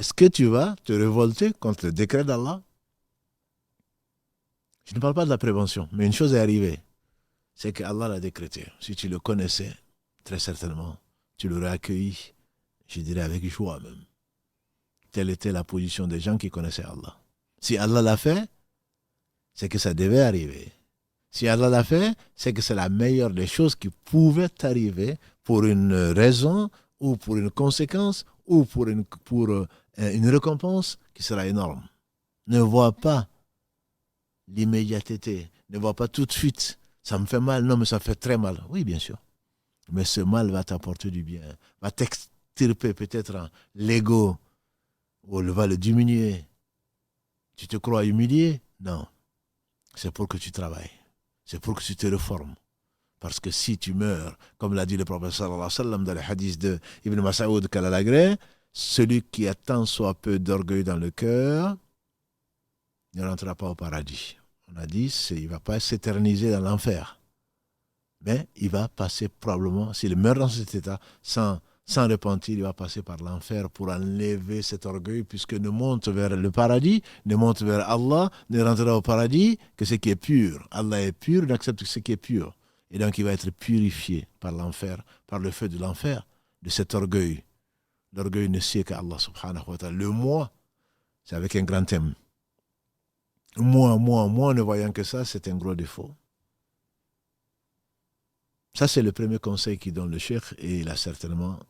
Est-ce que tu vas te révolter contre le décret d'Allah? Je ne parle pas de la prévention, mais une chose est arrivée. C'est qu'Allah l'a décrété. Si tu le connaissais, très certainement, tu l'aurais accueilli, je dirais avec joie même. Telle était la position des gens qui connaissaient Allah. Si Allah l'a fait, c'est que ça devait arriver. Si Allah l'a fait, c'est que c'est la meilleure des choses qui pouvaient arriver pour une raison ou pour une conséquence ou pour une récompense qui sera énorme. Ne vois pas l'immédiateté, ne vois pas tout de suite. Ça me fait mal, non mais ça fait très mal. Oui, bien sûr. Mais ce mal va t'apporter du bien, va t'extirper peut-être l'ego, ou va le diminuer. Tu te crois humilié? Non. C'est pour que tu travailles. C'est pour que tu te reformes. Parce que si tu meurs, comme l'a dit le prophète sallallahu alayhi wa sallam dans le hadith de Ibn Mas'ud Kalalagré, celui qui a tant soit peu d'orgueil dans le cœur ne rentrera pas au paradis. On a dit, il ne va pas s'éterniser dans l'enfer. Mais il va passer probablement, s'il meurt dans cet état, sans repentir, il va passer par l'enfer pour enlever cet orgueil, puisque ne monte vers le paradis, ne monte vers Allah, ne rentrera au paradis que ce qui est pur. Allah est pur, il accepte ce qui est pur. Et donc il va être purifié par l'enfer, par le feu de l'enfer, de cet orgueil. L'orgueil ne sait qu'Allah subhanahu wa ta'ala. Le moi, c'est avec un grand thème. Moi, ne voyant que ça, c'est un gros défaut. Ça, c'est le premier conseil qu'il donne le cheikh et il a certainement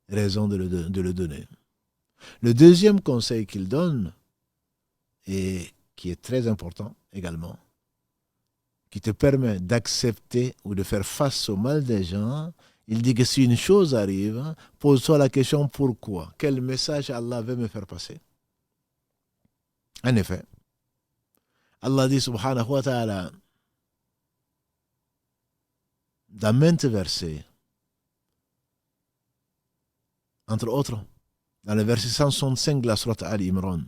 raison de le donner. Le deuxième conseil qu'il donne, et qui est très important également, qui te permet d'accepter ou de faire face au mal des gens, il dit que si une chose arrive, pose-toi la question pourquoi? Quel message Allah veut me faire passer? En effet, Allah dit subhanahu wa ta'ala dans maintes versets, entre autres, dans le verset 165 de la sourate Al Imran,